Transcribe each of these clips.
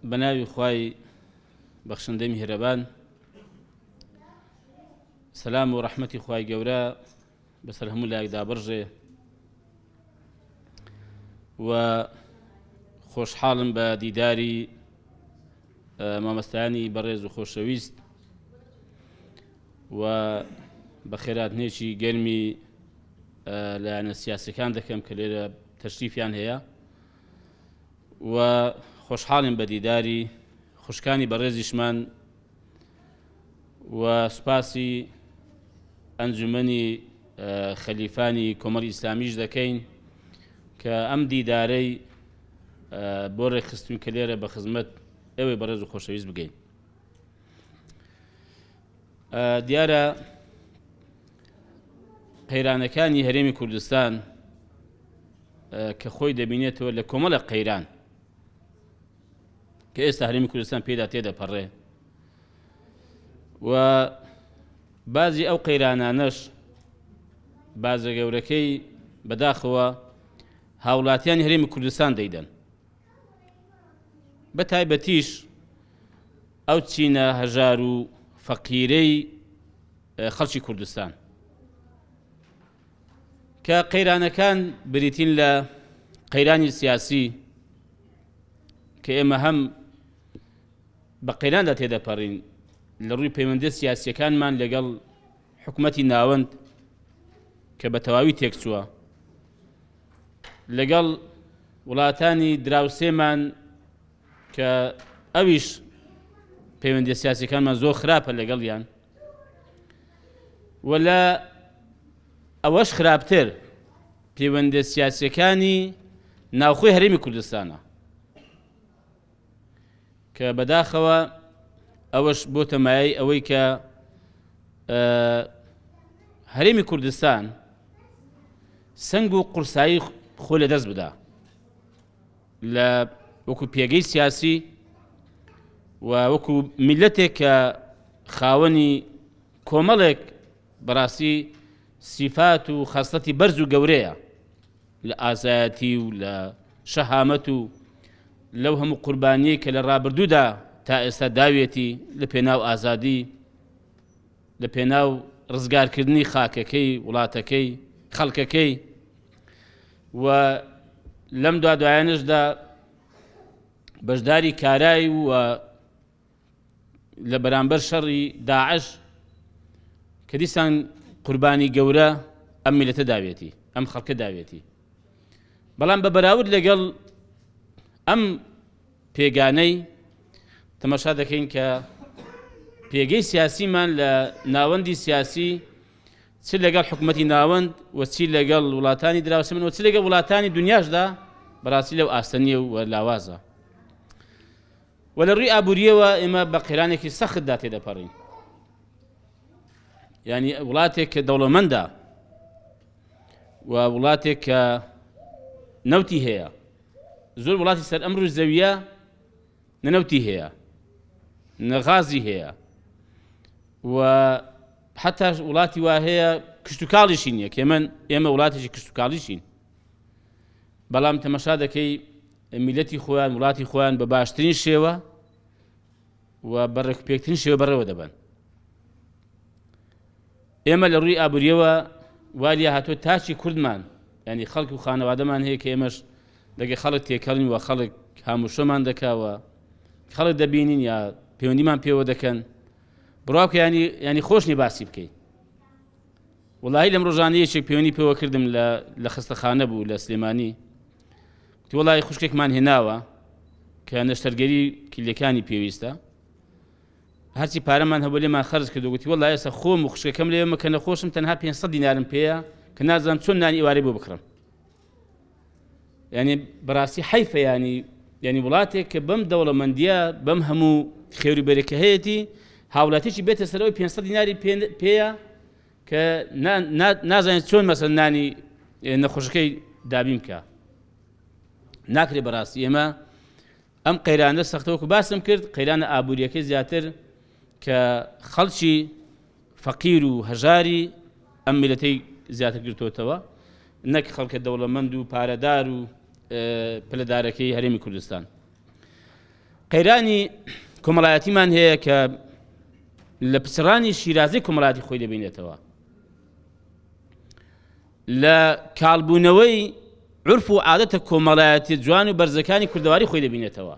بناوی خوای بەخشندەی میهرەبان سەلام و ڕەحمەتی خوای گەورە بەسەر هەموو لایەکدا بڕژێ و خۆشحاڵم بە دیداری مامەستایانی بەڕێز و خۆشەویست و بە خێراتنێکی گەرمی لایەنە سیاسیەکان دەکەم کە لێرە تەشریفیان هەیە و خۆشحاڵم بە دیداری خوشکانی بەڕێزیشمان و سوپاسی ئەنجومەنی خەلیفانی کۆمەڵی ئیسلامیش دەکەین کە ئەم دیدارەی بۆ ڕێکخستوین کە لێرە بە خزمەت ئێوەی بەڕێز و خۆشەویست بگەین. دیارە قەیرانەکانی هەرێمی کوردستان کە خۆی دەبینێتەوە لە کۆمەڵە قەیران کە ئێستا هەرێمی کوردستان پێدا تێدەپەڕێ و بازی ئەو قەیرانانەش بازە گەورەکەی بەداخەوە هاوڵاتیانی هەرێمی کوردستان دەیدەن، بە تایبەتیش ئەو چینە هەژار و فەقیرەی خەڵکی کوردستان کە قەیرانەکان بریتین لە قەیرانی سیاسی کە ئێمە هەم بە قەیراندا تێدەپەڕین لە ڕووی پەیوەندی سیاسیەکانمان لەگەڵ حکومەتی ناوەند کە بە تەواوی تێکچووە، لەگەڵ وڵاتانی دراوسێمان کە ئەویش پەیوەندی سیاسیەکانمان زۆر خراپە لەگەڵیان، و لە ئەوەش خراپتر پەیوەندی سیاسیەکانی ناوخۆی هەرێمی کوردستانە کە بەداخەوە ئەوەش بۆتە مایەی ئەوەی کە هەرێمی کوردستان سنگ و قورسایی خۆ لەدەست بدا لە وەکو پێگەی سیاسی و وەکو میلەتێک کە خاوەنی کۆمەڵێک بەڕاستی سیفات و خاستەتی بەرز و گەورەیە لە ئازایەتی و لە شەهامەت و لەو هەموو قوربانیەی کە لە ڕابردوودا تا ئێستا داوێتی لە پێناو ئازادی، لە پێناو ڕزگارکردنی خاکەکەی وڵاتەکەی خەڵکەکەی، و لەم دوایانشدا بەشداری کارایی و لە بەرامبەر شەڕی داعش کە دیسان قوربانی گەورە ئەم میلەتە داوێتی ئەم خەڵکە داوێتی. بەڵام بە بەراورد لەگەڵ ئەم پێگانەی تەماشا دەکەین کە پێگەی سیاسیمان لە ناوەندی سیاسی چ لەگەڵ حکومەتی ناوەند و چی لەگەڵ وڵاتانی دراوسێمن و چ لەگەڵ وڵاتانی دنیاشدا بەڕاستی لەو ئاستەنیە و لاوازە، و لە ڕووی ئابووریەوە ئێمە بە قەیرانێکی سەختدا تێدەپەڕین. یعنی وڵاتێک کە دەوڵەمەندە و وڵاتێک کە نەوتی هەیە، زۆر وڵاتی سەر ئەم ڕووی زەویە نەنەوتی هەیە نەغازی هەیە و حتا وڵاتی وا هەیە کشت و کاڵیشی نییە کە ئێمە وڵاتێکی کشت و کاڵیشین، بەڵام تەماشا دەکەی میلەتی خۆیان وڵاتی خۆیان بە باشترین شێوە و بەڕێکپێکترین شێوە بەڕێوە دەبن. ئێمە لە ڕووی ئابووریەوە والیە هاتۆ تاچی کوردمان، ینی خەڵک و خانەوادەمان هەیە کە ئێمەش لەگەڵ خەڵک تێکەڵین و خەڵک هاموشۆمان دەکاوە، خەڵک دەبینین یا پەیوەندیمان پێوە دەکەن، بڕاوکە ینی خۆشنی باسی بکەیت. وڵی لەم ڕۆژانەیەکێک پەیوەندی پێوە کردم لە خستەخانە بوو لە سلێمانی، وتی وەڵی خوشکێکمان هێناوە کە نەشتەرگەری کلیلەکانی پێویستە، هەرچی پارەمان هەبوو لێمان خەرج کرد و گوتی وەڵی ئێستا خۆم و خوشکەکەم لێمە کە نەخۆشم تەنها 500 دینارم پێیە کە نازانم چۆن نانی ئێوارەی بۆ بکڕم. یعنی بەڕاستی حەیفە، ینی وڵاتێک کە بەم دەوڵەمەندیە بەم هەموو خێوری بەرەکە هەیەی هاوڵاتێکی بێتە سەرەوەی 500 دیناری پێیە کە نازانێت چۆن مەسەڵ نانی نەخۆشەکەی دابین بکە. ناکرێ بەڕاستی ئێمە ئەم قەیرانە سەختەوەکو باسم کرد، قەیرانە ئابووریەکەی زیاتر کە خەڵکی فەقیر و هەژاری ئەم میلەتەی زیاتر گرتوتەوە، نەک خەڵکە دەوڵەمەند و پارەدار و پلەدارەکەی هەرێمی کوردستان. قەیرانی کۆمەڵایەتیمان هەیە کە لە پسڕانی شیرازی کۆمەڵایەتی خۆی دەبینێتەوە، لە کاڵبوونەوەی عورف و عادەتە کۆمەڵایەتی جوان و بەرزەکانی کوردەواری خۆی دەبینێتەوە.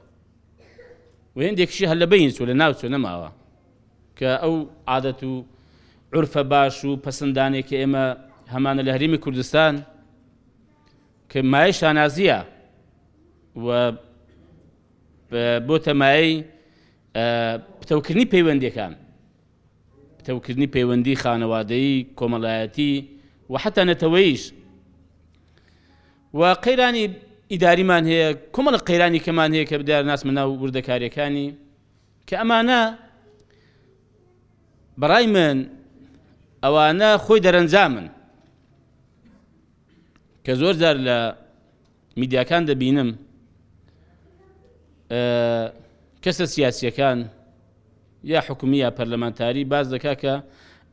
و هێندێکشی هەر لە بەین چۆ لە ناوچۆ نەماوە کە ئەو عادەت و عورفە باش و پەسەندانێکی ئێمە هەمانە لە هەرێمی کوردستان کە مایەی شانازیە و بۆتە مایەی پتەوکردنی پەیوەندیەکان، پتەوکردنی پەیوەندی خانەوادەیی کۆمەڵایەتی و حتا نەتەوەییش. و قەیرانی ئیداریمان هەیە، کۆمەڵە قەیرانی کەمان هەیە کە بدار ناسمە ناو وردەکاریەکانی کە ئەمانە بەڕای من ئەوانە خۆی دەرەنجامن کە زۆر جار لە میدیاکان دەبینم کەسە سیاسیەکان یا حکومی یا پەرلەمانتاری باز دەکا کە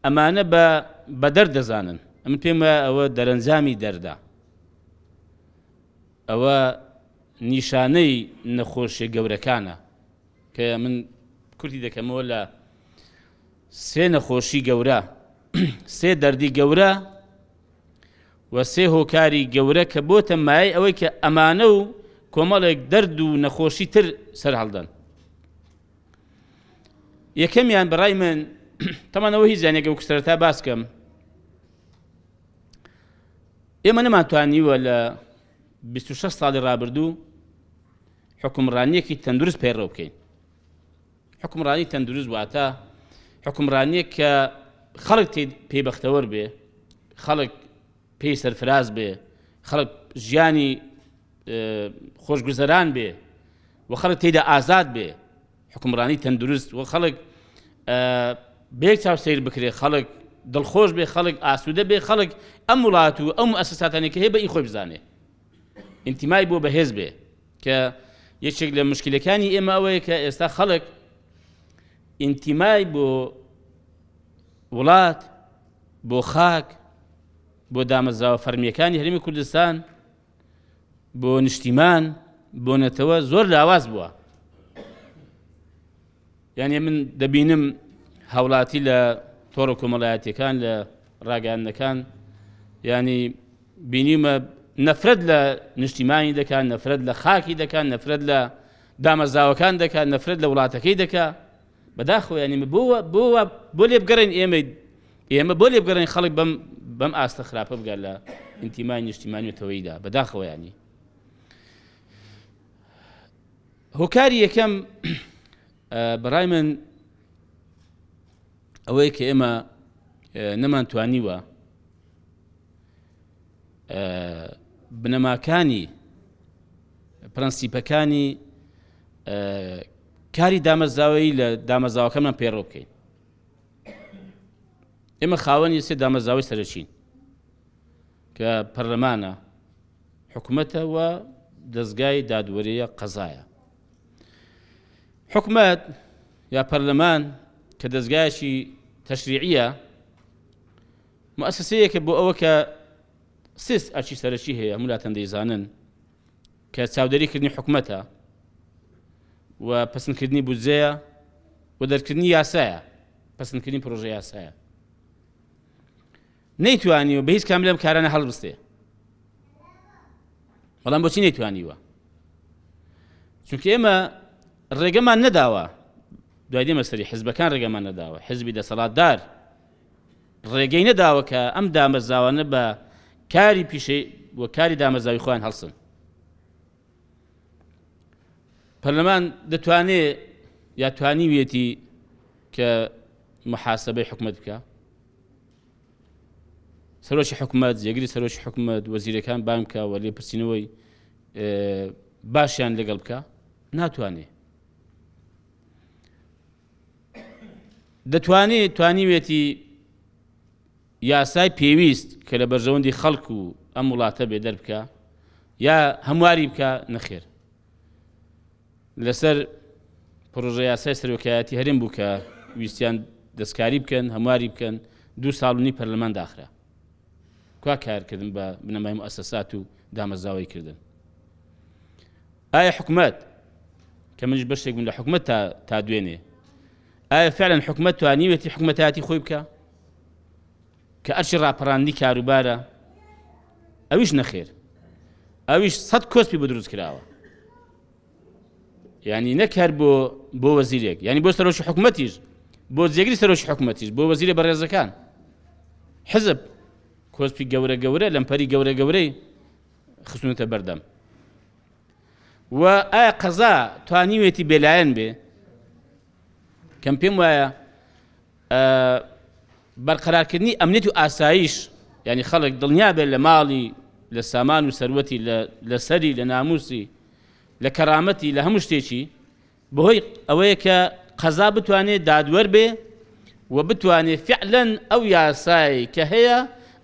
ئەمانە بە دەرد دەزانن. ئەمن پێم وایە ئەوە دەرەنجامی دەردا، ئەوە نیشانەی نەخۆشیە گەورەکانە کە من کوردی دەکەمەوە لە سێ نەخۆشی گەورە، سێ دەردی گەورە و سێ هۆکاری گەورە کە بۆتە مایەی ئەوەی کە ئەمانە و کۆمەڵێک دەرد و نەخۆشی تر سەر هەڵدەن. یەکەمیان بەڕای من تەمانەوە هیچ زانێکە و کسەرەتا باسکەم، ئێمە نەمانتوانیوە لە 26 ساڵی ڕابردوو حکومڕانیەکی تەندروست پێڕەو بکەین. حکومڕانی تەندروست واتە حکومڕانیەک کە خەڵک پێبەختەوەر بێ، خەڵک پێی سەرفراز بێ، خەڵک ژیانی خۆشگوزەران بێ و خەڵک تێیدا ئازاد بێ، حکومڕانی تەندروست و خەڵک بێک چاو سیر بکرێ، خەڵک دڵخۆش بێ، خەڵک ئاسوودە بێ، خەڵک ئەم وڵات و ئەم مؤسساتانێک کە هەیە بە ئی خۆی بزانێ، ئینتیمای بۆ بەهێز بێ. کە یەکێک لە مشکلەکانی ئێمە ئەوەیە کە ئێستا خەڵک ئینتیمای بۆ وڵات، بۆ خاک، بۆ دامەزراوە فەرمیەکانی هەرێمی کوردستان، بۆ نیشتیمان، بۆ نەتەوە زۆر لاواز بووە. یعنی من دەبینم هاوڵاتی لە تۆڕە کۆمەڵایەتیەکان لە ڕاگەیاندنەکان، ینی بینیمە نەفرەت لە نیشتیمانی دەکات، نەفرەت لە خاکی دەکات، نەفرەت لە دامەزراوەکان دەکات، نەفرەت لە وڵاتەکەی دەکات. بەداخۆ ینی بۆ لێ بگەڕین ئێمە بۆ لێ بگەڕین خەڵک بەم ئاستە خراپە بگات لە ئینتیمای نیشتیمانی و تەوەییدا. بەداخەوە ینی هۆکاری یەکەم بەڕای من ئەوەیە کە ئێمە نەمانتوانیوە بنەماکانی پرەنسیپەکانی کاری دامەزراوەیی لە دامەزراوەکەمان پێڕەو بکەین. ئێمە خاوەنی سێ دامەزراوەی سەرەکین کە پەرلەمانە، حکوومەتە و دەستگای دادوەریە قەزایە. حکوومەت یا پەرلەمان کە دەستگایەکی تەشریعیە، مؤسسەیەکە بۆ ئەوە کە سێ ئەرچی سەرەکی هەیە، هەموو لاتەن دەیزانن کە چاودێریکردنی حکوومەتە و پەسەندکردنی بودجەیە و دەرکردنی یاسایە، پەسەندکردنی پرۆژە یاسایە. نەیتوانیوە بە هیچ کام لەم کارانە هەڵبستێ. بەڵام بۆچی نەیتوانیوە؟ چونکە ئێمە ڕێگەمان نەداوە، دوای دێمە سەری حیزبەکان ڕێگەمان نەداوە، حیزبی دەسەڵاتدار ڕێگەی نەداوە کە ئەم دامەزراوانە بە کاری پیشەی وە کاری دامەزراوی خۆیان هەڵسن. پەرلەمان دەتوانێت یا توانیوێتی کە محاسبەی حکوومەت بکە، سەرۆکی حکوومەت، جێگیری سەرۆکی حکوومەت، وەزیرەکان بام بکە و لێپرسینەوەی باشیان لەگەڵ بکە، ناتوانێت. دەتوانێت توانیوێتی یاسای پێویست کە لە بەرژەوەندی خەڵک و ئەم وڵاتە بێدەر بکە یا هەمواری بکە، نەخێر. لەسەر پرۆژە یاسای سەرۆکایەتی هەرێم بوو کە ویستیان دەستکاری بکەن، هەمواری بکەن، 2 ساڵ و نی پەرلەمان داخرا. کوا کارکردن بە بنەمای مؤسسات و دامەزراوەی کردن. ئایا حکوومەت کە منیش بەشێک بووم لە حکومەت تا دوێنێ ئایا فعلا حکومەت توانیوێتی حکومەتایەتی خۆی بکە کە ئەرچی ڕاپەڕاندنی کاروبارە ئەویش نەخێر ئەویش 100 کۆسپی بۆ دروست کراوە یعنی نەکار بۆ وەزیرێک یعنی بۆ سەرۆکی حکومەتیش بۆ جێگری سەرۆکی حکومەتیش بۆ وەزیرە بەڕێزەکان حزب کۆسپی گەورە لەمپەری گەورەی خستونەتە بەردەم و ئایا قەزا توانیوێتی بێلایەن بێ کەم پێم وایە بەرقەرارکردنی ئەمنیەت و ئاسایش یعنی خەڵک دڵنیا بێت لە ماڵی لە سامان و سەروەتی لە سەری لە ناموسی لە کەرامەتی لە هەموو شتێکی بەهۆی ئەوەیە کە قەزا بتوانێت دادوەر بێ و بتوانێت فعلەن ئەو یاسایی کە هەیە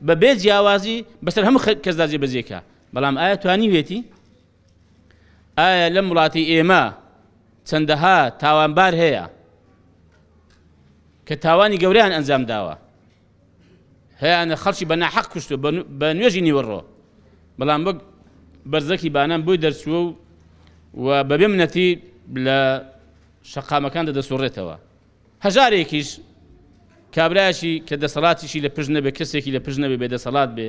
بەبێ جیاوازی بەسەر هەموو کەسدا جێبەجێکە بەڵام ئایا توانیوێتی ئایا لەم وڵاتی ئێمە چەندەها تاوانبار هەیە کە تاوانی گەورەیان ئەنجام داوە هەیەنە خەڵکی بە ناحەق کوشتووە بە نوێژی نیوەڕۆ بەڵام وەک بەرزەکی بانان بۆی دەرچووە و بەبێ منەتی لە شەقامەکان دەدەسوڕێتەوە هەژارێکیش کابرایشی کە دەسەڵاتیشی لە پشت نەبێ کەسێکی لە پشت نەبێ بێدەسەڵات بێ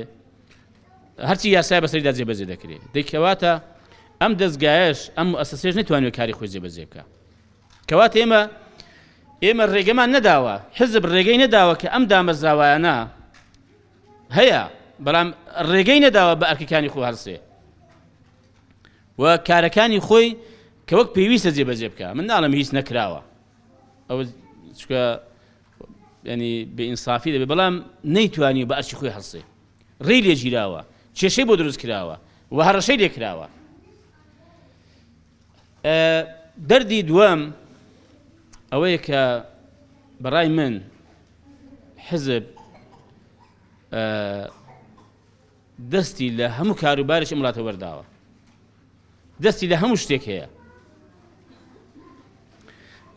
هەرچی یاسای بەسەریدا جێبەجێ دەکرێت دەیکەواتە ئەم دەستگایەش ئەم مؤسسەیەش نەتوانێت کاری خۆی جێبەجێ بکە کەواتە ئێمە ڕێگەمان نەداوە حزب ڕێگەی نەداوە کە ئەم دامەزراوایانە هەیە بەڵام ڕێگەی نەداوە بە ئەرکەکانی خۆی هەڵسێ و کارەکانی خۆی کە وەک پێویستە جێبەجێ بکە من ناڵم هیچ نەکراوە ئەوە چکە ینی بێئینسافی دەبێت بەڵام نەیتوانی بە ئەرکی خۆی هەڵسێ ڕێی لێ گیراوە کێشەی بۆ دروست کراوە و هەڕەشەی لێ کراوە دەردی دووەم ئەوەیە کە بەڕای من حزب دەستی لە هەموو کاروبارێکی ئەم وڵاتە وەرداوە دەستی لە هەموو شتێک هەیە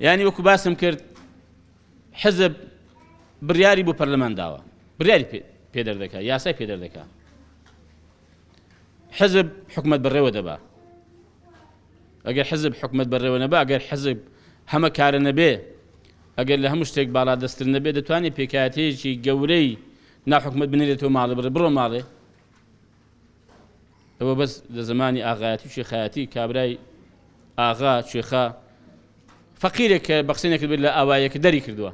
یعنی وەکو باسم کرد حزب بڕیاری بۆ پەرلەمان داوە بڕیاری پێدەردەکە یاسای پێدەردەکە حزب حکومەت بەڕێوە دەبا ئەگەر حزب حکومەت بەڕێوە نەبا ئەگەر حزب هەمە کارە نەبێ ئەگەر لە هەموو شتێک باڵا دەستتر نەبێ دەتوانێت پێکاتەیەکی گەورەی ناحکومەت بنێرێتەوە ماڵێ بڕۆ ماڵێ ئەوە بەس لە زمانی ئاغایەتی و شێخایەتی کابرای ئاغا شێخا فەقیرێک کە بە قسەی نەکرد لە ئاوایەکە دەری کردووە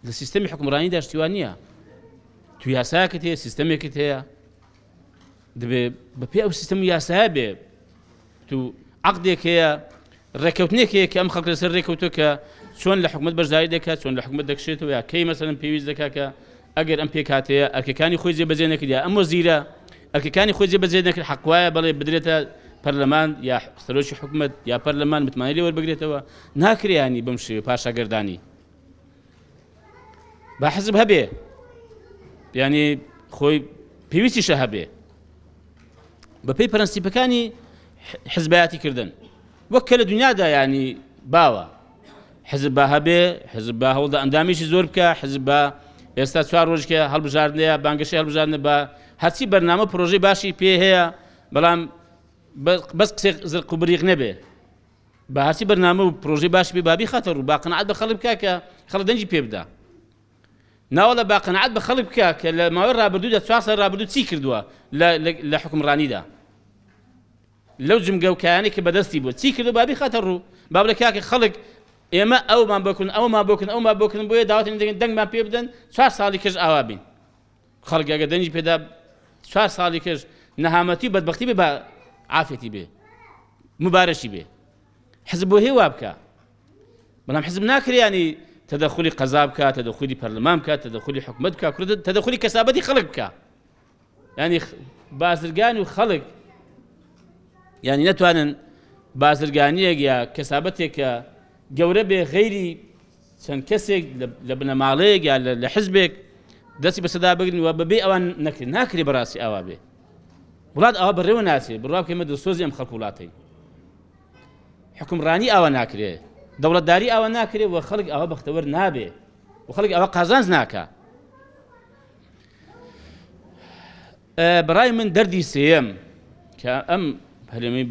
لە سیستەمی حکومڕانیدا شتیوان نییە تو یاسایەکەت هەیە سیستەمێکت هەیە دەبێ بەپێ ئەو سیستەم و یاسایە بێ تو عەقدێک هەیە ڕێکەوتنێک هەیە کە ئەم خەڵک لەسەر ڕێکەوتووە کە چۆن لە حکومەت بەشداری دەکات چۆن لە حکومەت دەکشێتەوە یا کەی مەسەڵەن پێویست دەکات کە ئەگەر ئەم پێکاتەیە ئەرکەکانی خۆی جێبەجێ نەکرد یا ئەم وەزیرە ئەرکەکانی خۆی جێبەجێ نەکرد حەق وایە بەڵێ بدرێتە پەرلەمان یا سەرۆکی حکومەت یا پەرلەمان متمانەی لێ وەربگرێتەوە ناکرێ بەم شێوە پاشاگەردانی با حزب هەبێ یعنی خۆی پێویستیشە هەبێ بەپێی پرەنسیپەکانی حزبایەتی کردن وەک کە لە دنیادا ینی باوە حزب با هەبێ حزب با هەوڵدا ئەندامیشی زۆر بکە حزب بە ئێستا 4 ڕۆژکە هەڵبژاردنەیە بانگەشەی هەڵبژاردنە بە هەرچی بەرنامە پرۆژەی باشی پێ هەیە بەڵام بەس قسێک زرق و بریق نەبێ بە هەرچی بەرنامە و پرۆژەی باشی پێ بابی خاتە ڕوو با قەنەعەت بە خەڵک بکە کە خەڵک دەنجی پێ بدا ناوەڵە با قەنەعەت بە خەڵک بکە کە لە ماوەی ڕابردوودا 4 سال ڕابردوو چی کردووە لە حکومڕانیدا لەو جمگەوکایانەی کە بەدەستی بوو چی کردو بابی خاتە ڕوو با بڵێ کاکە خەڵک ئێمە ئەومان بکن ئەومان بکن ئەومان بکن بۆیە داوەتێن دەگەن دەنگمان پێ بدەن 4 ساڵی کەش ئاوا بین خەڵک ئەگەر دەنجی پێدا 4 ساڵی کەش نەهامەتی و بەدبەختی بێ بە عافێتی بێ مبارەشی بێ حزب بۆ هێوا بکە بەڵام حزب ناکرێ ینی تەدەخولی قەزا بکە تەدەخولی پەرلەمان بکە تەدەخولی حکومەت بکە تەدەخولی کەسابەتی خەڵک بکە ینی بازرگان و خەڵک ینی نەتوانن بازرگانیەک یا کەسابەتێک کە گەورە بێ غەیری چەند کەسێک لە بنەماڵەیەک یا لە حزبێک دەستی بەسەدا بگرن و بەبێ ئەوان ناکرێ بەڕاستی ئاوا بێ وڵات ئەوە بەڕێوە ناچێ بڕوا بکەمە دڵسۆزی ئەم خەڵک وڵاتەی حکومڕانی ئاوا ناکرێ دەوڵەتداری ئاوا ناکرێ و خەڵک ئەوە بەختەوەر نابێ و خەڵک ئەوە قازانج ناکە بەڕای من دەردی سێیەم کە ئەم هەرێمەی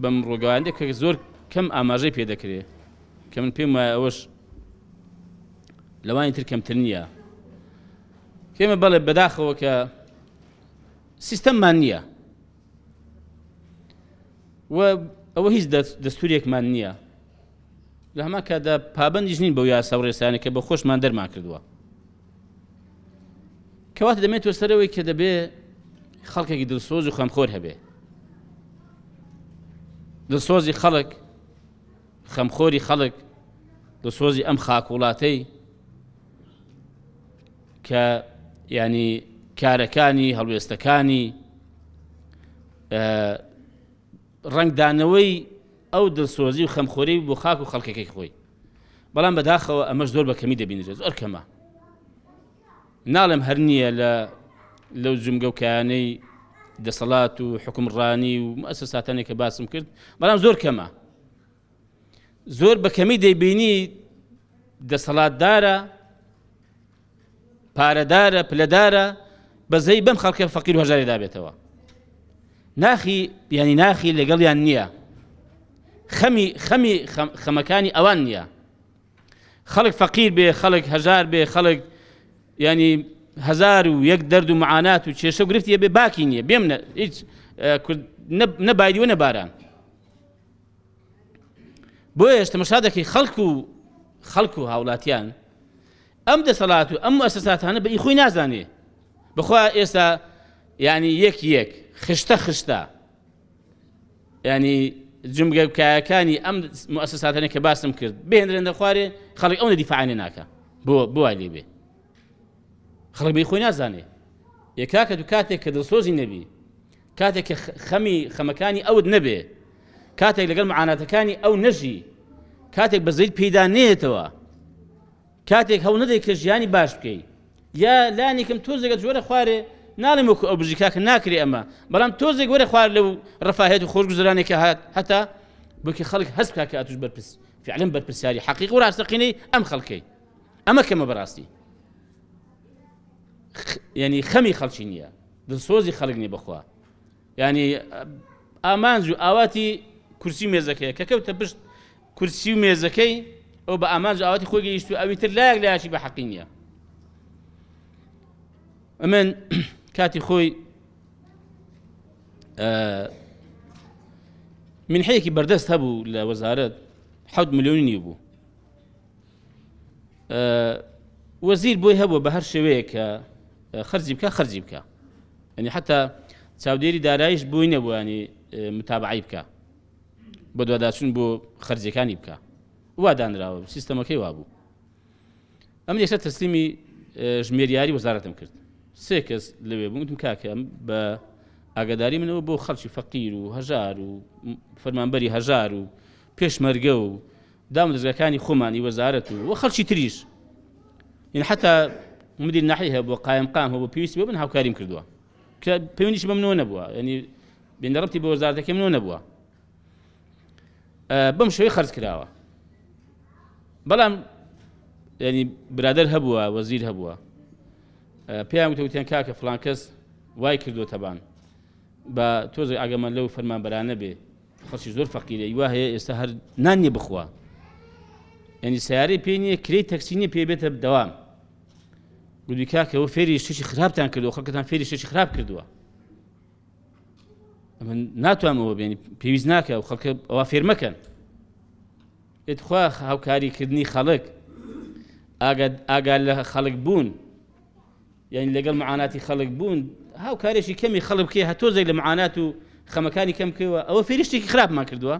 بەم ڕۆگەیاندە کە زۆر کەم ئاماژەی پێ دەکرێت کە من پێم وایە ئەوەش لەوانی تر کەمتر نییە پێمە بەڵێ بەداخەوە کە سیستەممان نییە و ئەوە هیچ دەستورێکمان نییە لە هەمان کاتدا پابەندیش نین بەو یاسا و ڕێسانە کە بە خۆشمان دەرمان کردووە کەواتە دەمێتوە سەرەوەی کە دەبێ خەڵکێکی دڵسۆز و خەمخۆر هەبێ دڵسۆزی خەڵک خەمخۆری خەڵک دڵسۆزی ئەم خاک وڵاتەی کە ینی کارەکانی هەڵوێستەکانی ڕنگدانەوەی ئەو دڵسۆزی و خەمخۆری بۆ خاک و خەڵکەکەی خۆی بەڵام بەداخەوە ئەمەش زۆر بە کەمی دەبینێت زۆر کەمە ناڵێم هەر نییە لەو جومگە و کایانەی دەسەڵات و حکومڕانی و مؤسساتانێک کە باسم کرد بەڵام زۆر کەمە زۆر بە کەمی دەیبینی دەسەڵاتدارە پارەدارە پلەدارە بەزەی بەم خەڵکە فەقیر و هەژاری دابێتەوە ناخی لەگەڵیان نییە خەمەکانی ئەوان نییە خەڵک فەقیر بێ خەڵک هەژار بێ خەڵک ینی هەزار و یەک دەرد و معانات و کێشە و گرفتی بێ باکی نییە بێم هیچ نەبایدی و نەباران بۆیە تەماشا دەکەی خەڵک و هاوڵاتیان ئەم دەسەڵات و ئەم مؤسساتانە بە ئیخۆی نازانێ بەخوا ئێستا ینی یەک خشتە ینی جمگە کایەکانی ئەم مؤسساتانە کە باسم کرد بهێنرێن دەخوارێ خەڵک ئەو نەدیفاعانێ ناکە بۆ وای لێ بێ خەڵک بە ئیخۆی نازانێ یەکاکە دوو کاتێک کە دڵسۆزی نەبی کاتێک کە خەمەکانی ئەوت نەبێ کاتێک لەگەڵ معاناتەکانی ئەو نەژی کاتێک بەزەیت پێدا نێتەوە کاتێک هەوڵ نەدەی کە ژیانی باش بکەی یا لانێکم تۆزێکە جۆرە خوارێ ناڵێم وەکو ئەو بژی کاکە ناکرێ ئەمە بەڵام تۆزێک وەرە خوار لەو ڕەفاهێت و خۆشگوزەرانێکە هەتا بۆکە خەڵک هەست بکا کە ئەتوش بەرپرس فعلەن بەرپرسیاری حەقیق و ڕاستەقینەی ئەم خەڵکەی ئەمە کەمە بەڕاستی ینی خەمی خەڵکی نییە دڵسۆزی خەڵک نییە بەخوا ینی ئامانج و ئاواتی کورسی و مێزەکەیە کە کەوتە پشت کورسی و مێزەکەی ئەو بە ئامانج و ئاواتی خۆی گەیشت و ئەوی تر لایەک لایەکی بە حەقی نییە ئەمن کاتی خۆی منحەیەکی بەردەست هەبوو لە وەزارەت 7 ملیۆنی بوو وەزیر بۆی هەبوو بە هەر شێوەیە کە خەرجی بکە ینی حتا چاودێری دارایش بۆی نەبوو ینی متابعی بکە بە دوواداچوون بۆ خەرجەکانی بکە وا دانراوە سیستەمەکەی وابوو ئەم یەکسەر تەسلیمی ژمێریاری وەزارەتم کرد 3 کەس لەوێ بوو وتم کاکە بە ئاگاداری منەوە بۆ خەڵکی فەقیر و هەژار و فەرمانبەری هەژار و پێشمەرگە و دامەزگەکانی خۆمانی وەزارەت و خەڵکی تریش ین حتا مدیر ناحیە هەبووە قایمقام هەبوو پێویستی بۆ من هاوکاریم کردووە کە پەیوەندیش بە منەوە نەبووە ینی بێنەڕەتی بە وەزارەتەکەی منەوە نەبووە بەم شێوەی خەرج کراوە بەڵام ینی برادەر هەبووە وەزیر هەبووە پێیان وتیان کاکە فڵان کەس وای کردووە تەبان بە تۆزێک ئاگەمان لەو فەرمانبەرانە بێ خەڵکی زۆر فەقیرە وا هەیە ئێستا هەر نانیە بخوا ینی سیارەی پێ نییە کرێی تەکسی نییە پێ بێتە دەوام گوتی کاکەەوە فێری شتێکی خراپتان کردووە خەڵکتان فێری شتێکی خراپ کردووە ئەمە ناتوانمەوە بێنی پێویست ناکە و خەڵکە ئەوە فێر مەکەن ئێتخوا هاوکاریکردنی خەڵک ئاگال لە خەڵک بوون یعنی لەگەڵ معاناتی خەڵک بوون هاوکارێکی کەمی خەڵک بکەی هەتۆزێک لە معانات و خەمەکانی کەم بکەوە ئەوە فێری شتێکی خراپمان کردووە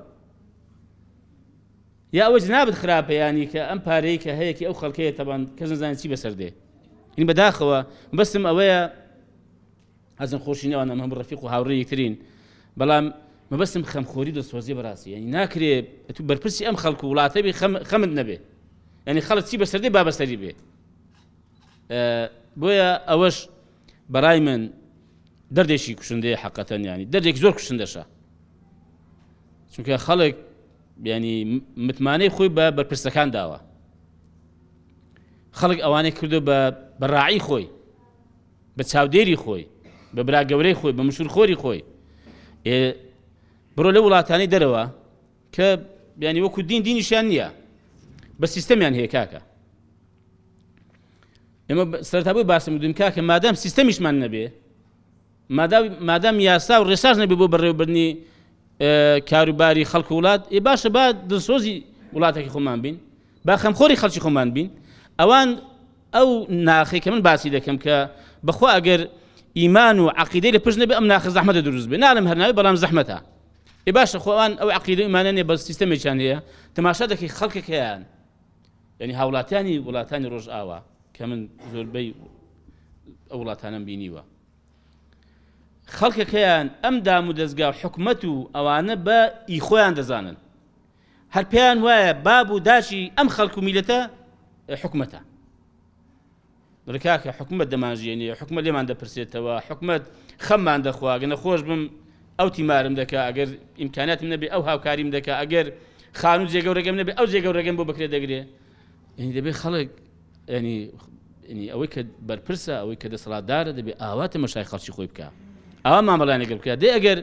یا ئەوە جنابەت خراپە ینی کە ئەم پارەی کە هەیەکی ئەو خەڵکەیە تەبان کەس نەزانێت چی بەسەر دێ این بەداخەوە بەستم ئەوەیە حەزم خۆشینەوە هەموو ڕەفیق و هاوڕێ یەکترین بەڵام مەبەستم خەمخۆری دەسۆزی بەڕاستی ینی ناکرێت تو بەرپرسی ئەم خەڵک و وڵاتە بێ خەمت نەبێ ینی خەڵک چی بەسەر دێ با بەسەری بێ بۆیە ئەوەش بەڕای من دەردێکی کوشندەیە حەقەتەن ینی دەردێکی زۆر کوشندەشە چونکە خەڵک ینی متمانەی خۆی بە بەرپرسەکان داوە خەڵک ئەوانەی کردو بە ڕاعی خۆی بە چاودێری خۆی بە براگەورەی خۆی بە مشورخۆری خۆی بڕۆ لە وڵاتانی دەرەوە کە بیانی وەکو دینیشیان نییە بە سیستەمیان هەیە کاکە ئێمە سەرەتابووی باسم دویم کاکە مادام سیستەمیشمان نەبێ مادام یاسا و ڕێساژ نەبێ بۆ بەڕێوەبردنی کاروباری خەڵک و وڵات باشە با دڵسۆزی وڵاتێکی خۆمان بین با خەمخۆری خەڵکی خۆمان بین ئەوان ئەو ناخی کە من باسی دەکەم کە بەخوا ئەگەر ئیمان و عەقیدەی لە پشت نەبێ ئەم ناخە زەحمەتە دروست بێ ناڵم هەرناوی بەڵام زەحمەتە باشە خۆوان ئەو عەقیدە و ئیمانە نیە بە سیستەمێکیان هەیە تەماشا دەکەی خەڵکێکیان یعنی هاوڵاتیانی وڵاتانی ڕۆژئاوا کە من زۆربەی ئەو وڵاتانم بینیوە خەڵکێکیان ئەم دام و دەستگا و حکومەت و ئەوانە بە ئیخۆیان دەزانن هەر پێیان وایە باب و داشی ئەم خەڵک و میلەتە حکومەتە ڕکاکە حکومەت دەمانژێنێ حکومەت لێمان دەپرسێتەوە حکومەت خەممان دەخوا گەنە خۆش بم ئەو تیمارم دەکا ئەگەر ئیمکاناتم نەبێ ئەو هاوکاریم دەکا ئەگەر خانوو جێگەورەگەم نەبێ ئەو جێگەورەگەم بۆ بکرێت دەگرێ یعنی دەبێت خەڵک ینی ئەوەی کە بەرپرسە ئەوەی کە دەسەڵاتدارە دەبێت ئاواتە مەشای خەڵکی خۆی بکە ئەوە مامەڵانێگە بکە دێ ئەگەر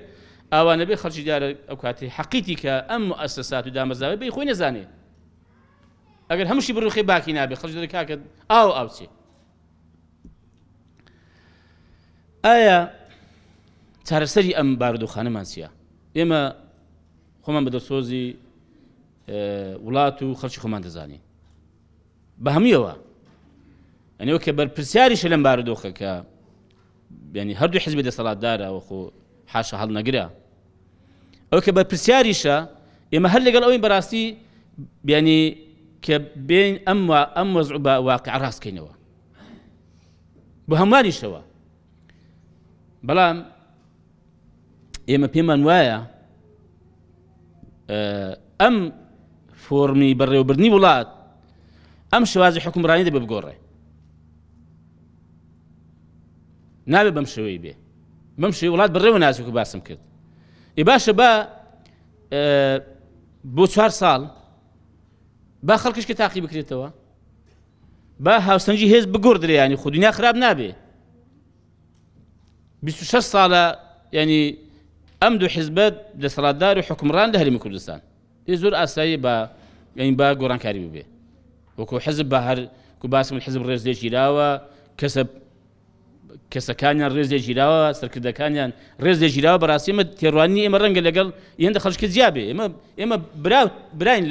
ئاوانە بێ خەڵکی دیارە ئەو کاتی حەقیتی کە ئەم مؤسسات و دامەزراوە بێ خۆی نەزانێ ئەگەر هەمووشی بڕوخی باکی نابێ خەڵکی دەڵێ کاکە ئاو چێ ئایا چارەسەری ئەم بارودۆخانەمان چییە؟ ئێمە خۆمان بە دڵسۆزی وڵات و خەڵکی خۆمان دەزانین بە هەموویەوە ئەنەوە کە بەرپرسیاریشە لەم بارودۆخە کە ینی هەردوو حیزبی دەسەڵاتدارە وەخۆ حاشە هەڵنەگرە ئەو کە بەرپرسیاریشە ئێمە هەر لەگەڵ ئەوەی بەڕاستی ینی کە بین ئەم وەزع بە واقع ڕاستکەینەوە بۆ هەمووانیشەوە بەڵام ئێمە پێمان وایە ئەم فۆرمی بەڕێوەبردنی وڵات ئەم شێوازی حکومڕانی دەبێ بگۆڕێ نابێ بەم شێوەی بێ بەم شێوەی وڵات بەڕێوە ناچێت باسم کرد باشە با بۆ 4 ساڵ با خەڵکیش کە تاقی بکرێتەوە با هاوسەنگی هێز بگۆڕدرێ ینی خۆ دنیا خراپ نابێ 26 ساڵە ینی ئەم دوو حیزبەت دەسەڵاتدار و حکومڕان لە هەرێمی کوردستان زۆر ئاسایی ینی با گۆڕانکاری ببێ وەکو حزب بە هەر کو باسم حزب ڕێز لێگیراوە کەسەکانیان ڕێز لێگیراوە سەرکردەکانیان ڕێز لێگیراوە بەڕاستی ئێمە تێڕوانی ئێمە ڕەنگە لەگەڵ هێندە خەڵکی جیابێ ئێمە براین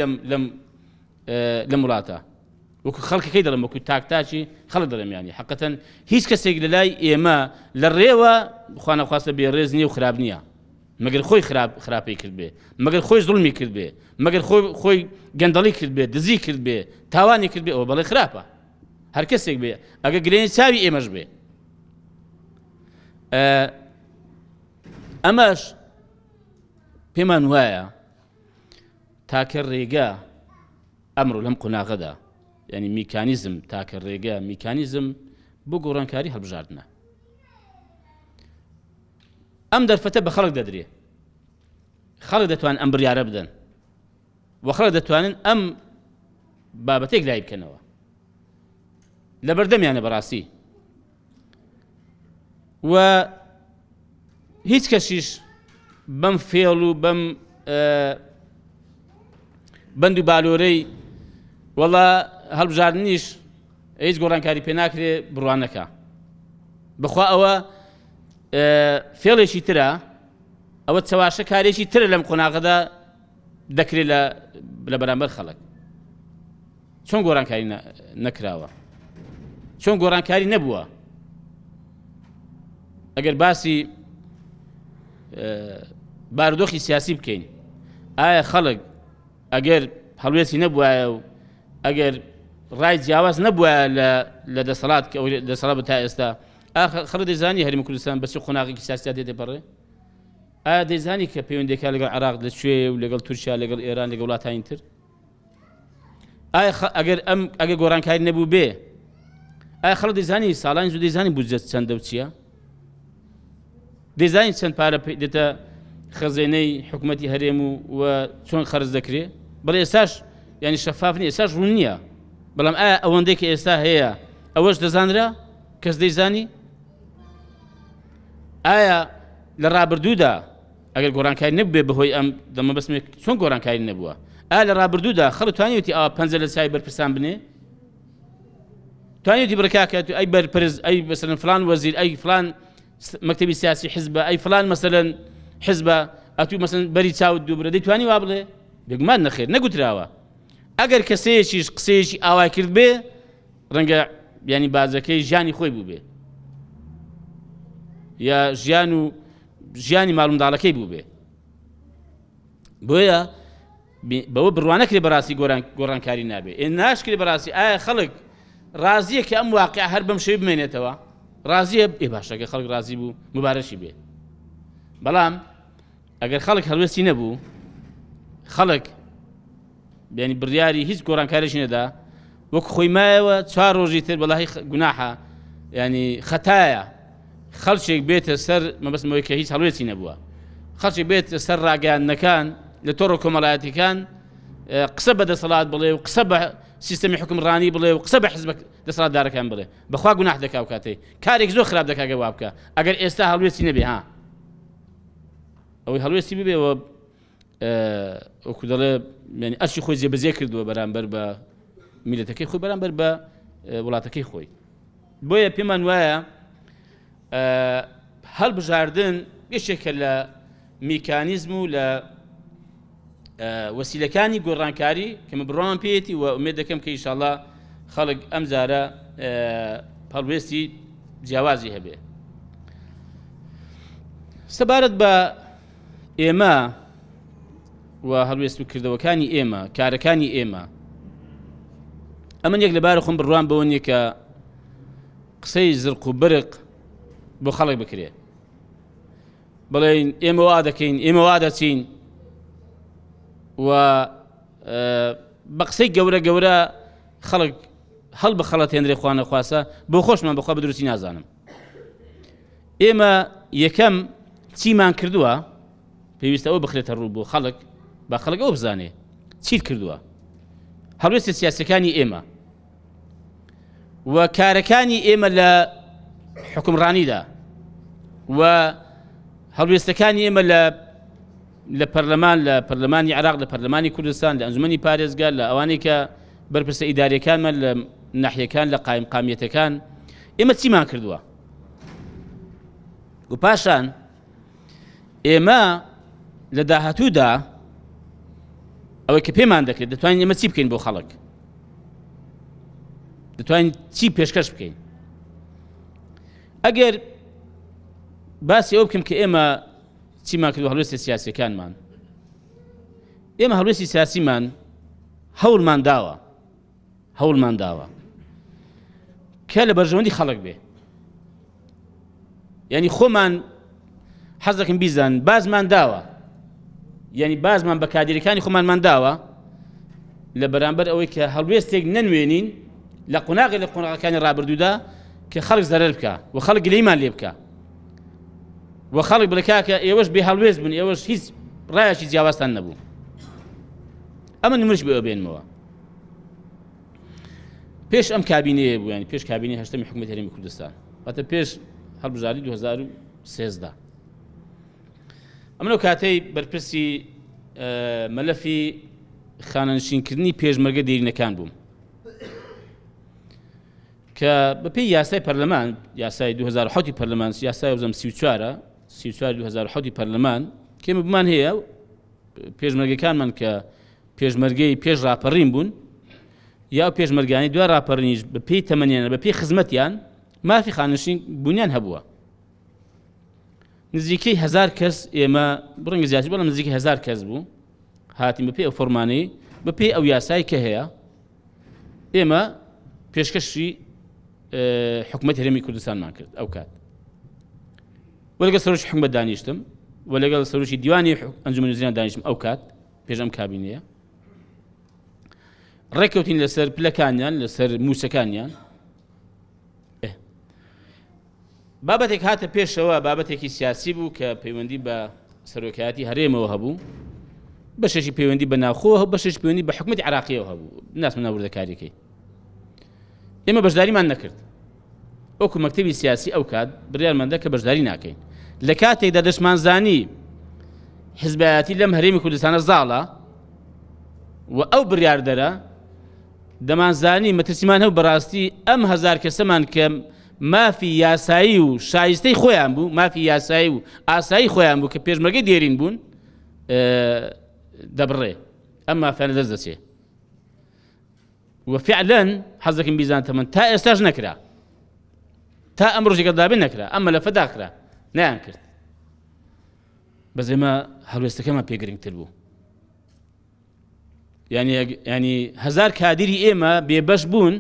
لەم وڵاتە وەکو خەڵکەکەی دەڵێم وەکو تاکتاچی خەڵک دەڵێم ینی حەقەتەن هیچ کەسێک لە لای ئێمە لە ڕێوە خوا نەخواستە بێ ڕێز نییە و خراپ نییە مەگەر خۆی خراپی کرد بێ مەگەر خۆی زوڵمی کرد بێ مەگەر خۆی گەندەڵی کرد بێ دزی کرد بێ تاوانی کرد بێ ئەوە بەڵێ خراپە هەر کەسێک بێ ئەگە گرێنی چاوی ئێمەش بێ ئەمەش پێمان وایە تاکە ڕێگا ئەمڕۆ لەم قۆناغەدا ینی میکانیزم تاکە ڕێگە میکانیزم بۆ گۆڕانکاری هەڵبژاردنە ئەم دەرفەتە بە خەڵک دەدرێ خەڵک دەتوانن ئەم بڕیارە بدەن و خەڵک دەتوانن ئەم بابەتێک لای بکەنەوە لە بەردەمیانە بەڕاستی و هیچ کەسیش بەم فێڵ و بەم بەند و بالۆرەی وەڵا هەڵبژاردنیش هیچ گۆڕانکاری پێ ناکرێ بڕوانەکە بخوا ئەوە فێڵێکی ترە ئەوە چەواشە کارێکی ترە لەم قۆناغەدا دەکرێت لە بەرامبەر خەڵک چۆن گۆڕانکاری نەکراوە چۆن گۆڕانکاری نەبووە ئەگەر باسی بارودۆخی سیاسی بکەین ئایا خەڵک ئەگەر هەڵوێستی نەبووایە و ئەگەر ڕای جیاواز نەبووە لە دەسەڵات کە دەسەڵات بە تا ئێستا خەڵک دەیزانی هەرێمی کوردستان بەچی قۆناغێکی سیاسیا دێدەپەڕێ ئایا دەیزانی کە پەیوەندیەکە لەگەڵ عێراق لەکوێ و لەگەڵ تورکیا لەگەڵ ئێران لەگەڵ وڵاتانی تر ئایا ئەگەر گۆڕانکاری نەبوو بێ ئایا خەڵک دەیزانی ساڵانی زوو دەیزانی بودجە چەندە و چییە دەیزانی چەند پارە دێتە خەزێنەی حکوومەتی هەرێم و چۆن خەرج دەکرێ بەڵێ ئێستاش ینی شەفاف نیە ئێستاش ڕوون نییە بەڵام ئایا ئەوەندەی کە ئێستا هەیە ئەوەش دەزانرا کەس دەیزانی ئایا لە ڕابردوودا ئەگەر گۆڕانکاری نەبووێ بەهۆی ئەم دەمە بەسمێک چۆن گۆڕانکاری نەبووە لە ڕابردوودا خەڵک توانیوتی پەنجە لە چای بەرپرسان بنێ توانیوتی بڕکاکە ئەی بەرپرس ئەی مثلا فلان وەزیر ئەی فلان مەکتەبی سیاسی حزبە ئەی فلان مثلا حزبە ئەتوو مثلا بەری چاوت دووبرە دەیتوانی وا بڵێ بێگومان نەخێر نەگوتراوە ئەگەر کەسەیەکیش قسەیەکی ئاوای کرد بێ ڕەنگە ینی بازەکەی ژیانی خۆی بوو بێ یا ژیانی ماڵومنداڵەکەی بوو بێ بۆیە بەوە بڕوانەکرێ بەڕاستی گۆڕانکاری نابێ ناشکرێ بەڕاستی ئایا خەڵک ڕازیە کە ئەم واقع هەر بەم شێوی بمێنێتەوە ڕازیە باشەکە خەڵک ڕازی بوو مبارەشی بێ بەڵام ئەگەر خەڵک هەڵوێستی نەبوو خەڵک ینی بڕیاری هیچ گۆڕانکاریشی نەدا وەکو خۆی مایەوە 4 ڕۆژی تر بەڵای گوناحە ینی خەتایە خەڵکێک بێتە سەر مەبەستمەوەی کە هیچ هەڵوێستی نەبووە خەڵکێک بێتە سەر ڕاگەیاندنەکان لە تۆڕە کۆمەڵایەتیەکان قسە بە دەسەڵات بڵێ و قسە بە سیستەمی حکومڕانی بڵێ و قسە بە حیزب دەسەڵاتدارەکان بڵێ بەخوا گوناح دەکا و کاتەی کارێک زۆر خراپ دەکا گە وا بکە ئەگەر ئێستا هەڵوێستی نەبێ ها ئەوەی هەڵوێستی ببێەوە وەکو دەڵێ ینی ئەرشی خۆی جێبەجێ کردووە بەرامبەر بە میلەتەکەی خۆی بەرامبەر بە وڵاتەکەی خۆی بۆیە پێمان وایە هەڵبژاردن یەکێکە لە میکانیزم و لە وەسیلەکانی گۆڕانکاری کە من بڕوان پێێتی و ئومێد دەکەم کە ئینشاءڵڵا خەڵک ئەم جارە هەڵوێستی جیاوازی هەبێ سەبارەت بە ئێمە و هەڵوێست و کردەوەکانی ئێمە کارەکانی ئێمە ئەمن یەک لەبارە خۆم بڕوان بەوە نیە کە قسەی زرق و برق بۆ خەڵک بکرێ بڵێن ئێمە وا دەکەین ئێمە وا دەچین و بە قسەی گەورە خەڵک هەڵ بە خەڵەت هێنرێ خوا نەخواسە بۆ خۆشمان بەخوا بەدروستی نازانم ئێمە یەکەم چیمان کردووە پێویستە ئەوە بخرێتە ڕوو بۆ خەڵک با خەڵک ئەوە بزانێ چیت کردووە هەڵوێستی سیاسەکانی ئێمە و کارەکانی ئێمە لە حکومڕانیدا و هەڵوێستەکانی ئێمە لە پەرلەمانی عێراق لە پەرلەمانی کوردستان لە ئەنجومەنی پارێزگا لە ئەوانەی کە بەرپرسە ئیداریەکانمان لە ناحیەکان لە قایمقامیەتەکان ئێمە چیمان کردووە و پاشان ئێمە لە داهاتوودا ئەوەی کە پێمان دەکرێت دەتوانین ئێمە چی بکەین بۆ خەڵک دەتوانین چی پێشکەش بکەین ئەگەر باسی ئەو بکەم کە ئێمە چیمان کردو هەڵوێستی سیاسیەکانمان ئێمە هەڵوێستی سیاسیمان هەوڵمان داوە کە لە بەرژەوەندی خەڵک بێ ینی خۆمان حەز دەکەم بیزان بازمان داوە ینی بازمان بە کادیرەکانی خۆمانمان داوە لە بەرامبەر ئەوەی کە هەڵوێستێک نەنوێنین لە قۆناغەکانی ڕابردوودا کە خەڵک زەرەر بکە و خەڵک گلەیمان لێ بکە و خەڵک بڵێ کاکە ئێوەش بێ هەڵوێست بن ئێوەش هیچ ڕایەکی جیاوازتان نەبوو ئەمە نمونەش بێ بێنمەوە پێش ئەم کابینەیە بوو ینی پێش کابینەی هەشتەمی حکومەتی هەرێمی کوردستان واتە پێش هەڵبژاردنی 2013 ئەمە لەو کاتەی بەرپرسی مەلەفی خانەنشینکردنی پێشمەرگە دێرینەکان بووم کە بەپێی یاسای پەرلەمان یاسای 2007 پەرلەمان یاسای وزەم 34 2007 پەرلەمان کێمە بمان هەیە پێشمەرگەکانمان کە پێشمەرگەی پێش ڕاپەڕین بوون یا پێشمەرگانی دوای ڕاپەڕینیش بەپێی تەمەنیان بەپێی خزمەتیان مافی خانەنشین بوونیان هەبووە نزیکەی 1000 کەس ئێمە بڕنگە زیاتر بەڵام نزیکەی 1000 کەس بوو هاتین بەپێی ئەو فەرمانەی بەپێی ئەو یاسای کە هەیە ئێمە پێشکەشی حکومەتی هەرێمی کوردستانمان کرد ئەو کات وەلەگەڵ سەرۆکی حکومەت دانیشتم وەلەگەڵ سەرۆکی دیوانی ئەنجومەنی وەزیران دانیشتم ئەو کات پێش ئەم کابینەیە ڕێککەوتین لەسەر پلەکانیان لەسەر موسەکانیان بابەتێک هاتە پێشەوە بابەتێکی سیاسی بوو کە پەیوەندی بە سەرۆکایەتی هەرێمەوە هەبوو بەشێکی پەیوەندی بە ناوخۆوە بەشێکی پەیوەندی بە حکومەتی عێراقیەوە هەبوو ناسم ناوردەکاریەکەی ئێمە بەشداریمان نەکرد ئەوکو مەکتەبی سیاسی ئەو کات بڕیارماندا کە بەشداری ناکەین لە کاتێکدا دەشمانزانی حزبایەتی لەم هەرێمی کوردستانە زاڵە و ئەو بڕیاردەرە دەمانزانی مەترسیمان هەو بەڕاستی ئەم هەزار کەسەمان کە مافی یاسایی و شایستەی خۆیان بوو مافی یاسایی و ئاسایی خۆیان بوو کە پێشمەرگەی دێرین بوون دەبڕێ ئەم مافیانە دەست دەچێ وفعلا حەزەکەم بیزانتەمەن تا ئێستاش نەکرا تا ئەم ڕۆژێکە دابێ نەکرا ئەمە لە فەداکرا نەیان کرد بەس ئێمە هەڵوێستەکەمان پێگرنگتر بوو ینی هەزار کادری ئێمە بێبەش بوون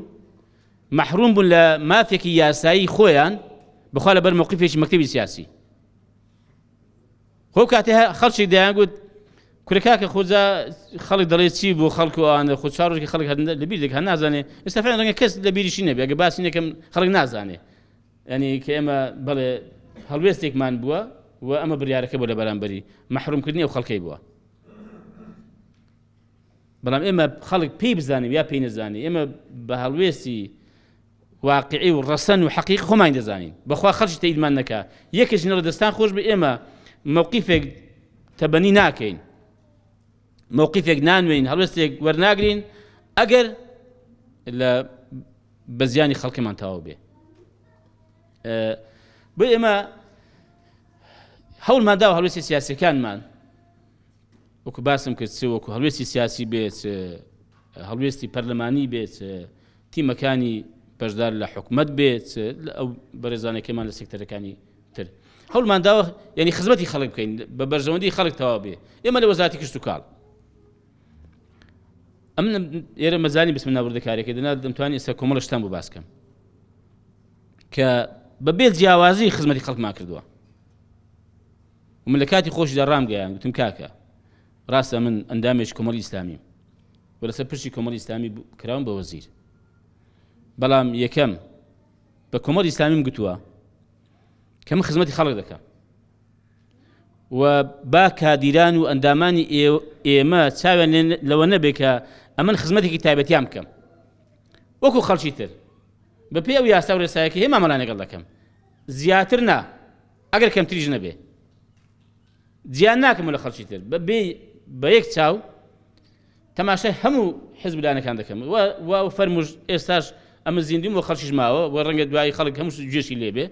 محروم بوون لە مافێکی یاسایی خۆیان بخوا لەبەر موقیفێکی مەکتەبی سیاسی خۆ کاتێ خەڵکی دەیانگوت کورەکاکە خۆجا خەڵک دەڵێ چی بۆ خەڵک و ئەوانە خۆ چوار ڕۆژێکی خەڵک لەبیر دێک هەر نازانێ ئێستا فعلا ڕەنگە کەس لەبیریشی نەبێ ئەگە باسی نەکەم خەڵک نازانێ ینی کە ئێمە بەڵێ هەڵوێستێکمان بووە و ئەمە بڕیارەکە بۆ لە بەرامبەری محرومکردنی ئەو خەڵکەی بووە بەڵام ئێمە خەڵک پێی بزانیم یا پێی نەزانێ ئێمە بە هەڵوێستی واقعی و ڕەسەن و حەقیق خۆمان دەزانین بەخوا خەڵکی تەیدمان نەکا یەکێک نەڕە دەستان خۆش بێ ئێمە موقیفێک تەبەنی ناکەین موقیفێک نانوێین هەڵوێستێک وەرناگرین ئەگەر لە بەزیانی خەڵکیمان تاوا بێ بۆ ئێمە هەوڵمان داوە هەڵوێستی سیاسیەکانمان وەکو باسم کرد وەکو هەڵوێستی سیاسی بێت هەڵوێستی پەرلەمانی بێت تیمەکانی بەشدار لە حکومەت بێت ئەو بەڕێزانەکەمان لە سێکتەرەکانی تر هەوڵمان داوە ینی خزمەتی خەڵک بکەین بە بەرژەوەندی خەڵک تەواو بێ ئێمە لە وەزارەتی کشت و کاڵ ئەم ئێرە مەزانی بسم ناوردەکارێکی دەنا دەمتوانی ئێستا کۆمەڵە شتان بۆ باس بکەم کە بەبێ جیاوازی خزمەتی خەڵکمان کردووە و من لە کاتی خۆشیدا ڕامگەیان گوتم کاکە ڕاستە من ئەندامێکی کۆمەڵی ئیسلامیم و لەسەر پشتی کۆمەڵی ئیسلامی کراوم بە وەزیر بەڵام یەکەم بە کۆمەڵی ئیسلامیم گوتووە کە من خزمەتی خەڵک دەکەم و با کادیران و ئەندامانی ئێمە چاویان لەوە نەبێ کە ئەمن خزمەتێکی تایبەتیان بکەم وەکو خەڵکی تر بە پێی ئەو یاسا و ڕێسایەکە هێما مەڵان لەگەڵ دەکەم زیاتر نا ئەگەر کەمتریش نەبێ جیان ناکەم لە خەڵکی تر بە یەک چاو تەماشای هەموو حیزبلانەکان دەکەم و فەرموش ئێستاش ئەمە زیندیم و خەڵکیش ماوە و ڕەنگە دوایی خەڵک هەموو گوێشی لێبێ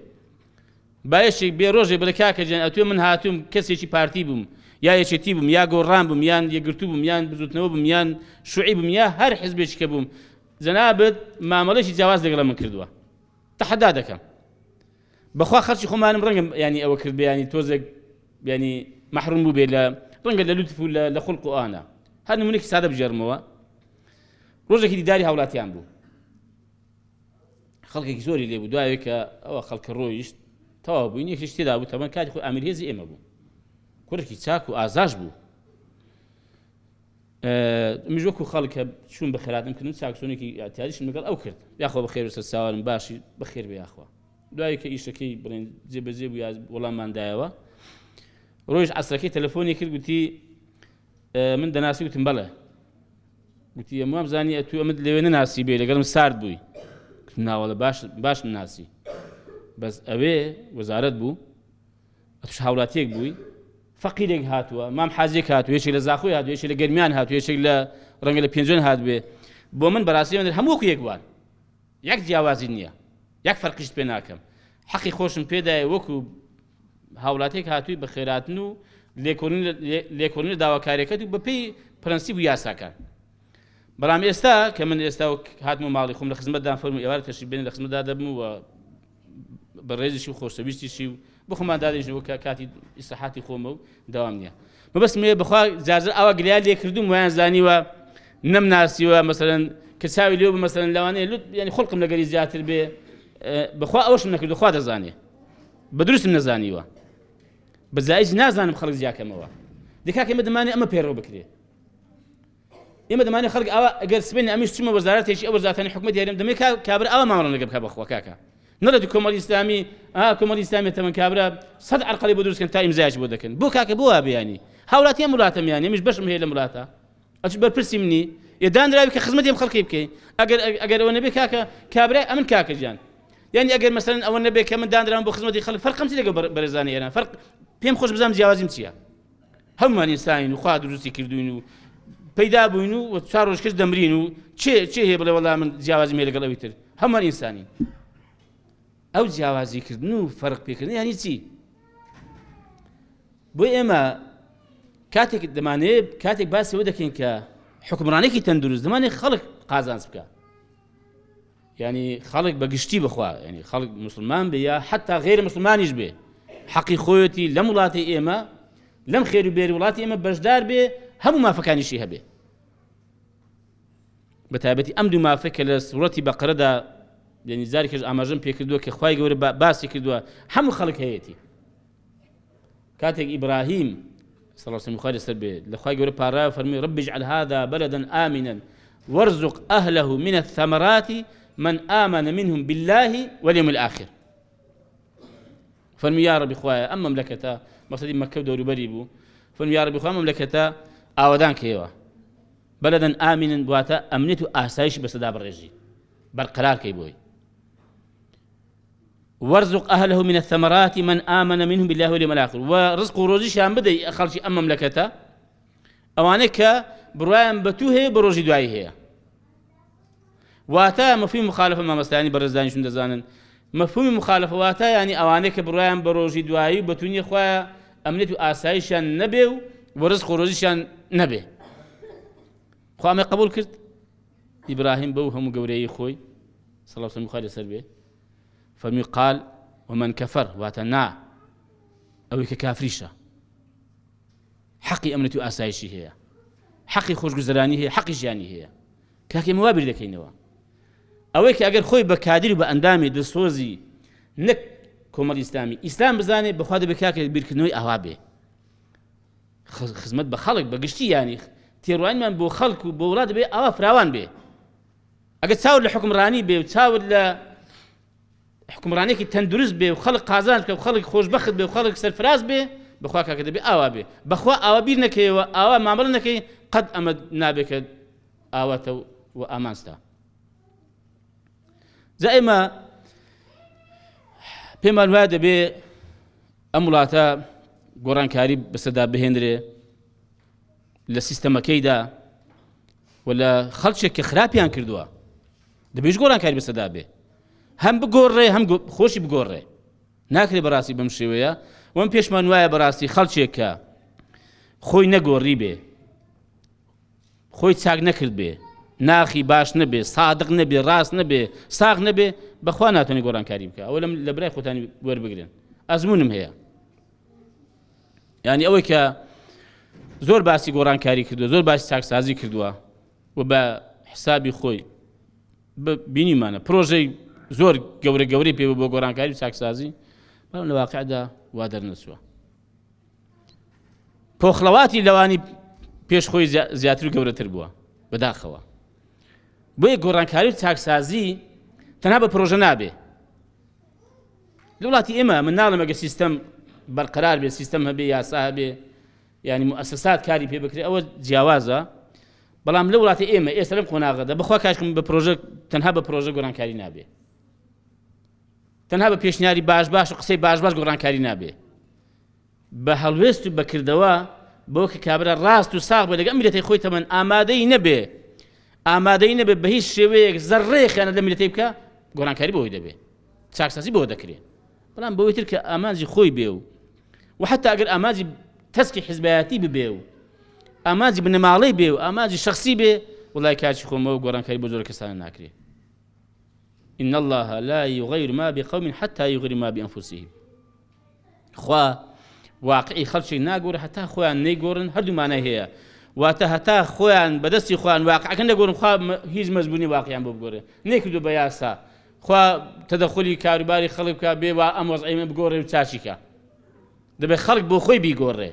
بایەشێک بێ ڕۆژێ بڵێ کاکە جان ئەتوێ من هاتووم کەسێکی پارتی بووم یا یەکێتی بووم یا گۆڕان بووم یان یەکگرتوو بووم یان بزوتنەوە بووم یان شوعی بووم یا هەر حیزبێکی کە بووم جەنابەت مامەڵەیەکی جیاواز لەگەڵ من کردووە تەحەدا دەکەم بەخوا خەڵکی خۆمانم ڕەنگە ینی ئەوە کرد بێ ینی تۆزێک ینی محروم بوو بێ لە ڕەنگە لە لوتف و لە خوڵق و ئانە هەر نمونێکی سادە بژێڕمەوە ڕۆژێکی دیداری هاوڵاتیان بوو خەڵکێکی زۆری لێ بوو دوایەوە کە ئەوە خەڵکە ڕۆیشت تەواو بووین یەکیش تێدا بوو تەمەن کاتی خۆی ئامیر هێزی ئێمە بوو کوڕێکی چاک و ئازاش بوو مژ وەکو خەڵکە چوون بە خێراتم کردن چاکسۆنێکی ئەتیاریشم لەگەڵ ئەو کرد یاخۆ بەخێر وسە ساوارم باشی بەخێر بێ یاخوا دوایی کە ئیشەکەی بڵێن جێبەجێ بوو یا وەڵامماندایەوە ڕۆیش عەسرەکەی تەلەفۆنی کرد گوتی من دەناسی وتم بەڵێ گوتی ئەمە بزانی ئەتوو ئەمەت لەوێ نەناسی بێ لەگەڵم سارد بووی ناوەڵە باش ناسی بەس ئەوێ وەزارەت بوو ئەتوش هاوڵاتیەک بووی فەقیرێک هاتووە مام حاجێک هاتووە یەکێک لە زاخۆی هاتووە یەکێک لە گەرمیان هاتووە یەکێک لە ڕەنگە لە پێنجۆن هاتبێ بۆ من بەڕاستی من هەموو وەکو یەکوان یەک جیاوازی نییە یەک فەرقیشت پێ ناکەم حەقی خۆشم پێدایە وەکو هاوڵاتێک هاتووی بە خێراتن و لێکۆڵینی داواکاریەکەت و بەپێی پرەنسیب و یاساکان بەڵام ئێستا کە من ئێستا هاتمە ماڵی خۆم لە خزمەتدان فەرمووی ئێوارە تەشریف بێنن لە خزمەتدا دەبم و بەڕێزیشی و خۆشەویستیشی و بۆ خۆمان دادەنیشتەوە کە کاتی ئیساحاتی خۆمە و داوام نییە مەبەستم لێ بەخوا جارجار ئەوە گلیا لێ کردوم ویان زانیوە نەمناسیوە مەسەلەن کە چاوی لێو مەسەلەن لەوانەیە ینی خۆڵقم لەگەری زیاتر بێ بەخوا ئەوەشم نەکردو خوا دەزانێ بە دروستم نەزانیوە بە جایز نازانم خەڵک زیاکەمەوە دەکاکە ئێمە دەمانێ ئەمە پێڕەو بکرێ ئێمە دەمانێ خەڵک ئەوە ئەگەر سبێنی ئەمیش چوومە وەزارەتێکی ئەو وەزارەتانی حکومەت یاریم دەمێ کابرا ئەوە ماوەڕەن لەگە بکە بەخوا کاکە نەڵێت کۆمەڵی ئیسلامی کۆمەڵی ئیسلامی تەمەن کابرا سەد عەرقەڵی بۆ دروستکەن تا ئیمزایش بۆ دەکەن بۆ کاکە بۆ وابیانی هاوڵاتیان وڵاتەم یانی ئەمیش بەشم هەیە لە وڵاتە ئەچ بەرپرسی منی ئێدانراوی کە خزمەتیم خەڵکی بکەین ئەگەر ئەوە نەبێ کاکە کابرای ئەمن کاکە جان یعنی ئەگەر مەسەلەن ئەوە نەبێ کە من دانراوم بۆ خزمەتی خەڵک فەرقم چی لەگەڵ بەرزانی ئێران فەرق پێم خۆش بزانم جیاوازیم چییە هەمومان ئینسانین و خوا دروستی کردوین و پەیدا بووین و 4 ڕۆژ دەمرین و چێ هەیە بڵێ وەڵام من جیاوازی مێ لەگەڵ ئەوی تر هەمووان ئینسانی ئەو جیاوازیکردن و فەرق پێکردن یانی چی بۆی ئێمە کاتێک دەمانێت کاتێک باسی ئەوە دەکەین کە حکمڕانێکی تەندروست دەمانێت خەڵک قازانج بکە یعنی خەڵک بەگشتی بخوا یعنی خەڵک مسلمان بێ یا حتا غێر مسلمانیش بێ حەقی خۆیەتی لەم وڵاتی ئێمە لەم خێر و بێری وڵاتی ئێمە بەشدار بێ هەموو مافەکانیشی هەبێ بە تایبەتی ئەم دوو مافە کە لە سوڕەتی بەقەرەدا یعنی زارێکیش ئاماژەم پێ کردووە کە خوای گەورە باسی کردووە هەموو خەڵک هەیەتی کاتێک ئیبراهیم صلى الله عليه وسلم لەسەر بێ لە خوای گەورە پاڕایە فەرمووی رب اجعل هذا بلدا آمنا وارزق أهله من الثمرات من آمن منهم بالله واليوم الآخر فەرمووی یا رەبی خوایە ئەم مەملەکەتە مەقسەدی مەککە و دەوروبەری بوو فەرمووی یا رەبی خوایە مەملەکەتە ئاوەدان کەیەوە بلدا آمنا واتە ئەمنێت و ئاسایشی بەسەدا بڕێژی بەرقەرار کەی بۆی وارزق أهله من الثمرات من آمن منهم بالله واليوم الآخر ورزق ورزقشان بدەی خەڵکی ئەم مەملەکەتە ئەوانەی کە بڕوایان بەتوو هەیە بە ڕۆژی دوایی هەیە واتە مەفهومی مخالفە مامەستانی بەڕێزدانیشون دەزانن مەفهومی مخالفە واتە ینی ئەوانەی کە بڕوایان بە ڕۆژی دوایی بەتوونی خۆیان ئەمنێت و ئاسایشیان نەبێ و ڕزق و ڕۆژیشان نەبێ خوا ئەمەی قبول کرد ئیبراهیم بەو هەموو گەورەیی خۆی صلی الله عليه وسلم لەسەر بێ فەرمی قال ومن كفر واتە نا ئەوەی کە کافریشە حەقی ئەمنێت و ئاسایشی هەیە حەقی خۆشگوزەرانی هەیە حەقی ژیانی هەیە کاکێ مەوا بیر دەکەینەوە ئەوەی کە ئەگەر خۆی بە کادر و بە ئەندامی دەسۆزی نەک کۆمەڵی ئیسلامی ئیسلام بزانێ بەخوا دەبێت کاکە بیرکردنەوەی ئاوا بێ خزمەت بە خەڵک بە گشتی یانی تێڕوانیمان بۆ خەڵک و بۆ وڵات دەبێت ئاوا فراوان بێ ئەگەر چاور لە حکمڕانی بێ و چاور لە حکمڕانێکی تەندروست بێ و خەڵک قازانج بکە و خەڵک خۆشبەخت بێ و خەڵک سەرفراز بێ بەخوا کاکە دەبێت ئاوا بێ بەخوا ئاوا بیر نەکەیەوە ئاوا مامەڵە نەکەی قەت ئەمە نابێکە ئاواتە و ئامانستا جا ئێمە پێمان وایە دەبێ ئەم وڵاتە گۆڕانکاری بەسەردا بهێنرێ لە سیستەمەکەیدا و لە خەڵکێک کە خراپیان کردووە دەبێت گۆڕانکاری بەسەردا بێ هەم بگۆڕێ هەم خۆشی بگۆڕێ ناکرێت بەڕاستی بەم شێوەیە وەم پێشمان وایە بەڕاستی خەڵکێک کە خۆی نەگۆڕی بێ خۆی چاک نەکرد بێ ناخی باش نەبێ سادق نەبێ ڕاست نەبێ ساغ نەبێ بەخوا ناتوانێت گۆڕانکاری بکە ئەوە لە برای خۆتانی وەربگرن ئەزمونم هەیە ینی ئەوەی کە زۆر باسی گۆڕانکاری کردووە زۆر باسی چاکسازی کردووە و بە حسابی خۆی بینیمانە پرۆژەی زۆر گەورەی پێ بۆ گۆڕانکاری و چاکسازی بەڵام لە واقعدا وا دەرنەچووە پۆخڵەواتی لەوانی پێش خۆی زیاتر و گەورەتر بووە بەداخەوە بۆیە گۆڕانکاری و چاکسازی تەنها بە پرۆژە نابێ لە وڵاتی ئێمە من ناڵم ئەگەر سیستەم بەرقەرار بێ سیستەم هەبێ یاسا هەبێ ینی مؤسسات کاری پێ بکرێ ئەوە جیاوازە بەڵام لە وڵاتی ئێمە ئێستا لەم قۆناغەدا بەخوا کاشکم بە پرۆژە تەنها بە پرۆژە گۆڕانکاری نابێ تەنها بە پێشنیاری باش و قسەی باش گۆڕانکاری نابێ بە هەڵوێست و بەکردەوە بۆ کە کابرا ڕاست و ساغ بێ لەگەڵ میلەتەی خۆی تەمەن ئامادەی نەبێ بە هیچ شێوەیەک زەڕێ خیانەت لە میلەتەی بکە گۆڕانکاری بۆی دەبێ چاکسازی بۆ دەکرێت بەڵام بەوەی تر کە ئامانجی خۆی بێ و حتا ئەگەر ئامانجی تەسکی حیزبایەتی ببێ و ئامانجی بنەماڵەی بێ و ئامانجی شەخسی بێ وڵای کاچی خۆمەوە گۆڕانکاری بۆ زۆر کەسانە ناکرێت إن الله لا يغير ما بقوم حتى يغيروا ما بأنفسهم خوا واقعی خەڵکی ناگۆڕە هەتا خۆیان نەیگۆڕن هەردوومانە هەیە واتە هەتا خۆیان بەدەستی خۆیان واقعەکە نەگۆڕن خوا هیچ مەزبوونی واقعیان بۆ بگۆڕێ نەیکردو بە یاسا خوا تەدەخلی کاروباری خەڵک بکە بێ وا ئەم وەزعیمە بگۆڕێ و چاچیکە دەبێت خەڵک بۆ خۆی بیگۆڕێ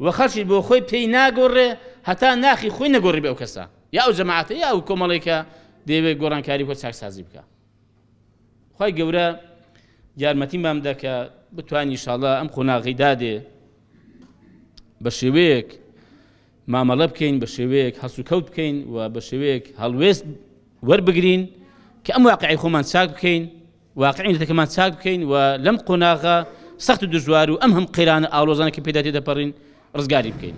و خەڵکی بۆ خۆی پێی ناگۆڕێ هەتا ناخی خۆی نەگۆڕی بێ ئەو کەسە یا ئەو جەماعەتە یا ئەو کۆمەڵێکە دەیەوێت گۆڕانکاری بۆ چاکسازی بکە خوای گەورە یارمەتیمان بدە کە بتوانین ئینشاڵڵا ئەم قۆناغەی دادێ بە شێوەیەک مامەڵە بکەین بە شێوەیەک هەسوکەوت بکەین و بە شێوەیەک هەڵوێست وەربگرین کە ئەم واقعی خۆمان چاک بکەین واقعی لەتەکەمان چاک بکەین و لەم قۆناغە سەخت و دژوار و ئەم هەم قەیرانە ئاڵۆزانە کە پێدا تێدەپەڕین ڕزگاری بکەین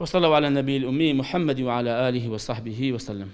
وصلى الله على النبي الأمي محمد وعلى آله وصحبه وسلم.